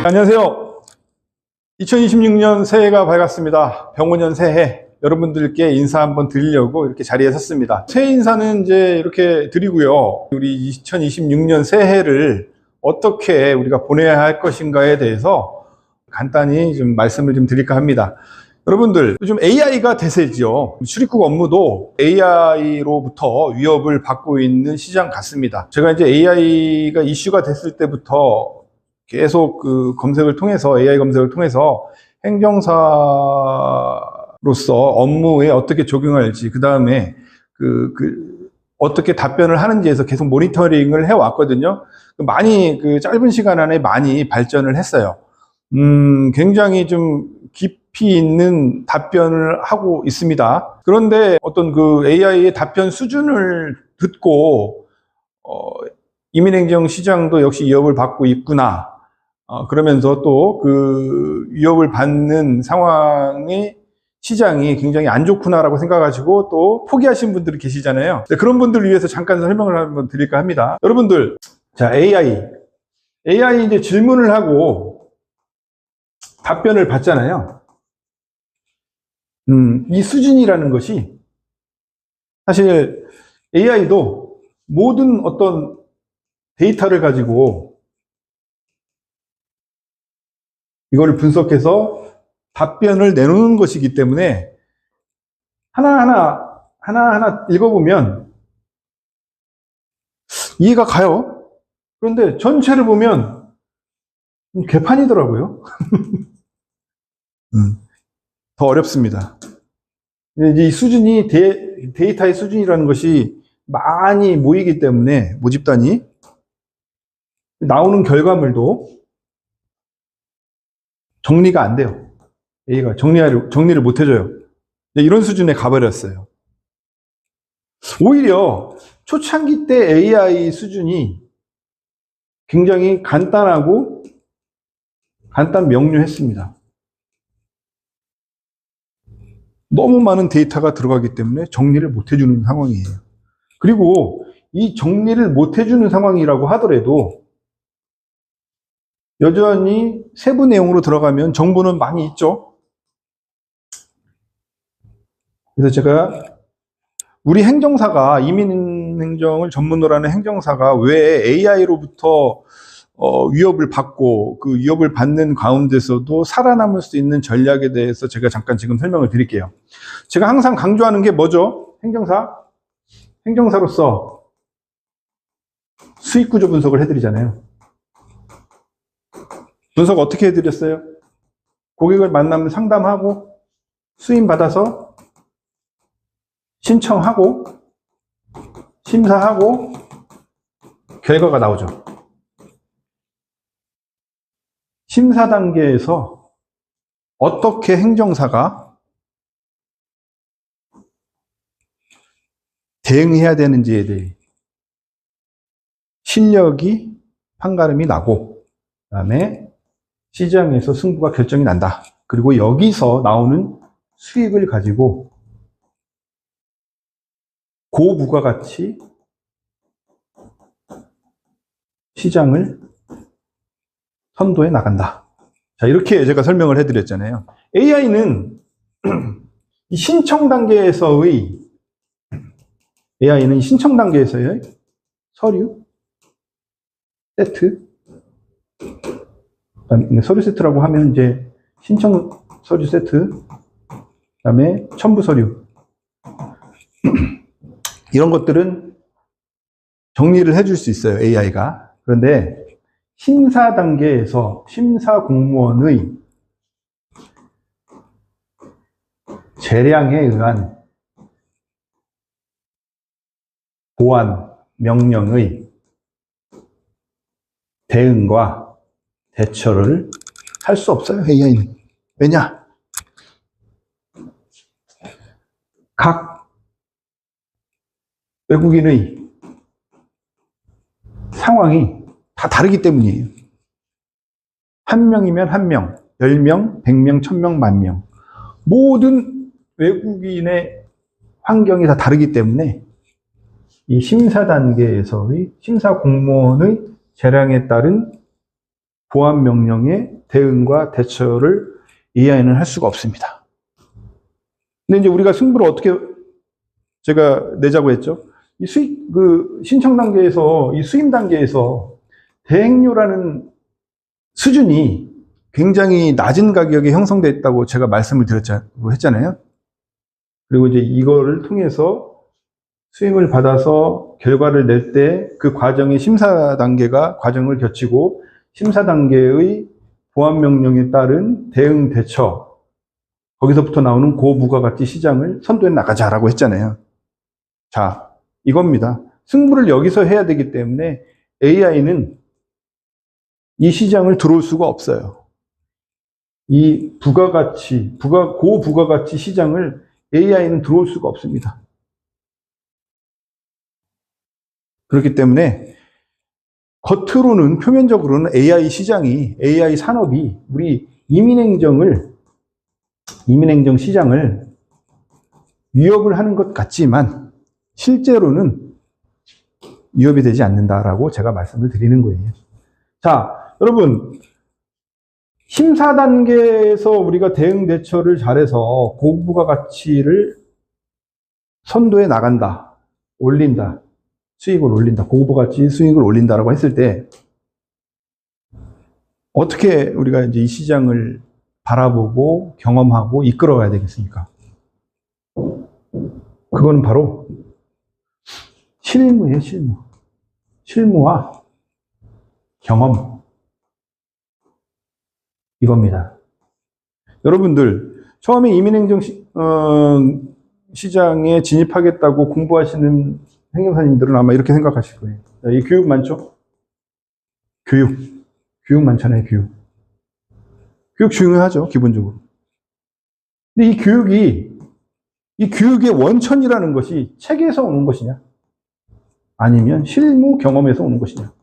안녕하세요. 2026년 새해가 밝았습니다. 병원년 새해 여러분들께 인사 한번 드리려고 이렇게 자리에 섰습니다. 새해 인사는 이제 이렇게 드리고요. 우리 2026년 새해를 어떻게 우리가 보내야 할 것인가에 대해서 간단히 좀 말씀을 좀 드릴까 합니다. 여러분들, 요즘 AI가 대세죠. 출입국 업무도 AI로부터 위협을 받고 있는 시장 같습니다. 제가 이제 AI가 이슈가 됐을 때부터 계속 검색을 통해서, AI 검색을 통해서 행정사로서 업무에 어떻게 적용할지, 그 다음에 어떻게 답변을 하는지에서 계속 모니터링을 해왔거든요. 많이, 짧은 시간 안에 많이 발전을 했어요. 굉장히 좀 깊이 있는 답변을 하고 있습니다. 그런데 어떤 AI의 답변 수준을 듣고, 이민행정 시장도 역시 위협을 받고 있구나. 그러면서 또 위협을 받는 상황이 시장이 굉장히 안 좋구나라고 생각하시고 또 포기하신 분들이 계시잖아요. 그런 분들을 위해서 잠깐 설명을 한번 드릴까 합니다. 여러분들, 자, AI 이제 질문을 하고 답변을 받잖아요. 이 수준이라는 것이 사실 AI도 모든 어떤 데이터를 가지고 이거를 분석해서 답변을 내놓는 것이기 때문에 하나하나 읽어보면 이해가 가요. 그런데 전체를 보면 개판이더라고요. 더 어렵습니다. 이제 이 수준이 데이터의 수준이라는 것이 많이 모이기 때문에 모집단이 나오는 결과물도 정리가 안 돼요. A가 정리를 못 해줘요. 이런 수준에 가버렸어요. 오히려 초창기 때 AI 수준이 굉장히 간단 명료했습니다. 너무 많은 데이터가 들어가기 때문에 정리를 못 해주는 상황이에요. 그리고 이 정리를 못 해주는 상황이라고 하더라도 여전히 세부 내용으로 들어가면 정보는 많이 있죠. 그래서 제가 우리 행정사가, 이민행정을 전문으로 하는 행정사가 왜 AI로부터 위협을 받고 그 위협을 받는 가운데서도 살아남을 수 있는 전략에 대해서 제가 잠깐 지금 설명을 드릴게요. 제가 항상 강조하는 게 뭐죠? 행정사로서 수익구조 분석을 해드리잖아요. 분석 어떻게 해드렸어요? 고객을 만나면 상담하고 수임 받아서 신청하고 심사하고 결과가 나오죠. 심사 단계에서 어떻게 행정사가 대응해야 되는지에 대해 실력이 판가름이 나고, 그 다음에 시장에서 승부가 결정이 난다. 그리고 여기서 나오는 수익을 가지고 고부가가치 시장을 선도해 나간다. 자, 이렇게 제가 설명을 해드렸잖아요. AI는 이 신청 단계에서의 서류 세트, 그다음에 서류 세트라고 하면 이제 신청 서류 세트, 그다음에 첨부 서류 이런 것들은 정리를 해줄 수 있어요, AI가. 그런데 심사 단계에서 심사 공무원의 재량에 의한 보안 명령의 대응과 대처를 할 수 없어요, AI는. 왜냐? 각 외국인의 상황이 다 다르기 때문이에요. 한 명이면 한 명, 10명, 100명, 1000명, 10,000명. 모든 외국인의 환경이 다 다르기 때문에 이 심사 단계에서의 심사 공무원의 재량에 따른 보안 명령의 대응과 대처를 AI는 할 수가 없습니다. 근데 이제 우리가 승부를 어떻게 제가 내자고 했죠? 이 신청 단계에서, 이 수임 단계에서 대행료라는 수준이 굉장히 낮은 가격에 형성됐다고 제가 말씀을 했잖아요. 그리고 이제 이거를 통해서 수임을 받아서 결과를 낼 때 그 과정의 심사 단계가 과정을 거치고 심사 단계의 보안 명령에 따른 대응 대처, 거기서부터 나오는 고부가가치 시장을 선도해 나가자라고 했잖아요. 자, 이겁니다. 승부를 여기서 해야 되기 때문에 AI는 이 시장을 들어올 수가 없어요. 이 고부가가치 시장을 AI는 들어올 수가 없습니다. 그렇기 때문에 겉으로는, 표면적으로는 AI 산업이 우리 이민행정 시장을 위협을 하는 것 같지만 실제로는 위협이 되지 않는다라고 제가 말씀을 드리는 거예요. 자, 여러분, 심사 단계에서 우리가 대응 대처를 잘해서 고부가가치를 선도해 나간다, 올린다, 수익을 올린다, 고부가치 수익을 올린다라고 했을 때 어떻게 우리가 이제 이 시장을 바라보고 경험하고 이끌어가야 되겠습니까? 그건 바로 실무예요, 실무. 실무와 경험. 이겁니다. 여러분들, 처음에 이민행정 시장에 진입하겠다고 공부하시는 행정사님들은 아마 이렇게 생각하실 거예요. 이 교육 많죠? 교육 많잖아요, 교육. 교육 중요하죠, 기본적으로. 근데 이 교육의 원천이라는 것이 책에서 오는 것이냐? 아니면 실무 경험에서 오는 것이냐?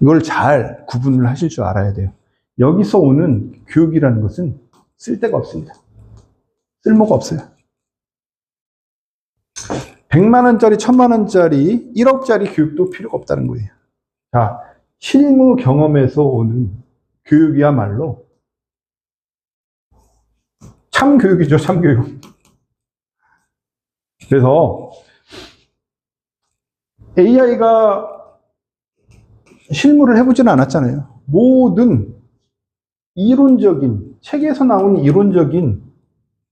이걸 잘 구분을 하실 줄 알아야 돼요. 여기서 오는 교육이라는 것은 쓸데가 없습니다. 쓸모가 없어요. 100만 원짜리, 1000만 원짜리, 1억짜리 교육도 필요가 없다는 거예요. 자, 실무 경험에서 오는 교육이야말로 참교육이죠, 참교육. 그래서 AI가 실무를 해보지는 않았잖아요. 모든 이론적인, 책에서 나온 이론적인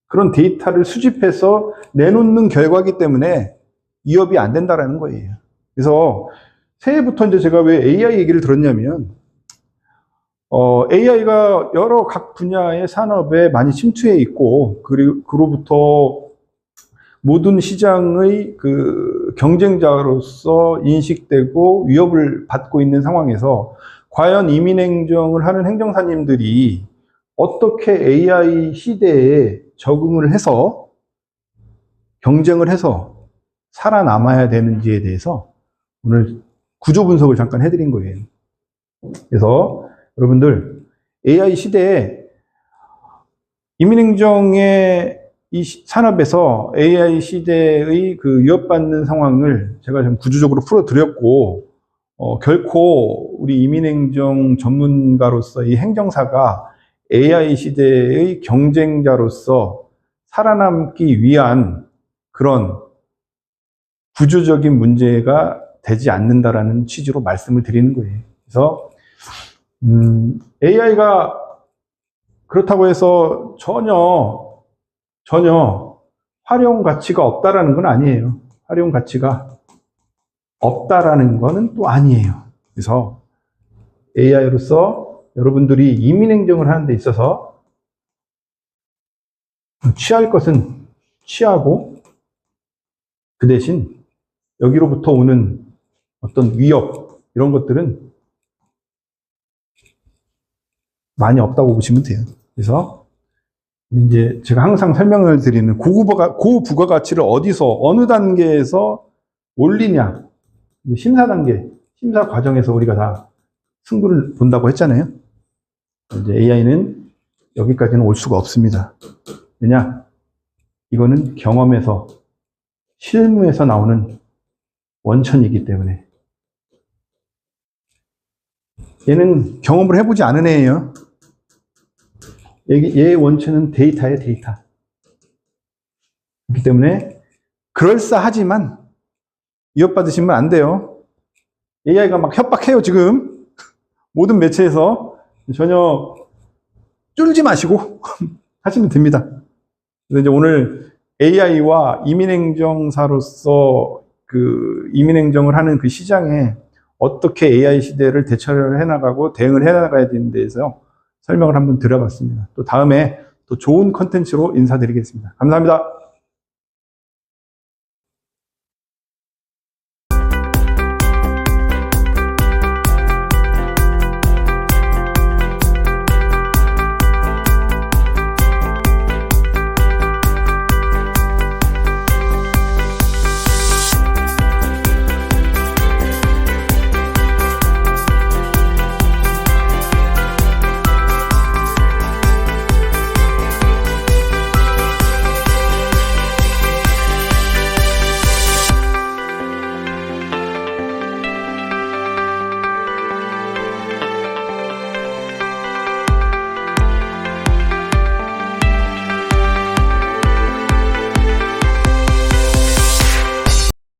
그런 데이터를 수집해서 내놓는 결과이기 때문에 위협이 안 된다라는 거예요. 그래서 새해부터 이제 제가 왜 AI 얘기를 들었냐면, AI가 여러 각 분야의 산업에 많이 침투해 있고, 그로부터 모든 시장의 그 경쟁자로서 인식되고 위협을 받고 있는 상황에서 과연 이민행정을 하는 행정사님들이 어떻게 AI 시대에 적응을 해서 경쟁을 해서 살아남아야 되는지에 대해서 오늘 구조 분석을 잠깐 해드린 거예요. 그래서 여러분들, AI 시대에 이민행정의 이 산업에서 AI 시대의 그 위협받는 상황을 제가 좀 구조적으로 풀어드렸고, 결코 우리 이민행정 전문가로서 이 행정사가 AI 시대의 경쟁자로서 살아남기 위한 그런 구조적인 문제가 되지 않는다라는 취지로 말씀을 드리는 거예요. 그래서 AI가 그렇다고 해서 전혀 활용 가치가 없다라는 건 아니에요. 활용 가치가 없다라는 거는 또 아니에요. 그래서 AI로서 여러분들이 이민행정을 하는 데 있어서 취할 것은 취하고, 그 대신 여기로부터 오는 어떤 위협, 이런 것들은 많이 없다고 보시면 돼요. 그래서 이제 제가 항상 설명을 드리는 고부가가치를 어디서, 어느 단계에서 올리냐. 심사 단계, 심사 과정에서 우리가 다 승부를 본다고 했잖아요. 이제 AI는 여기까지는 올 수가 없습니다. 왜냐? 이거는 경험에서, 실무에서 나오는 원천이기 때문에. 얘는 경험을 해보지 않은 애예요. 얘의 원천은 데이터예요, 데이터. 그렇기 때문에 그럴싸하지만 위협받으시면 안 돼요. AI가 막 협박해요, 지금. 모든 매체에서. 전혀 쫄지 마시고 하시면 됩니다. 그래서 이제 오늘 AI와 이민행정사로서 그 이민행정을 하는 그 시장에 어떻게 AI 시대를 대처를 해나가고 대응을 해나가야 되는 데에서 설명을 한번 드려봤습니다. 또 다음에 또 좋은 컨텐츠로 인사드리겠습니다. 감사합니다.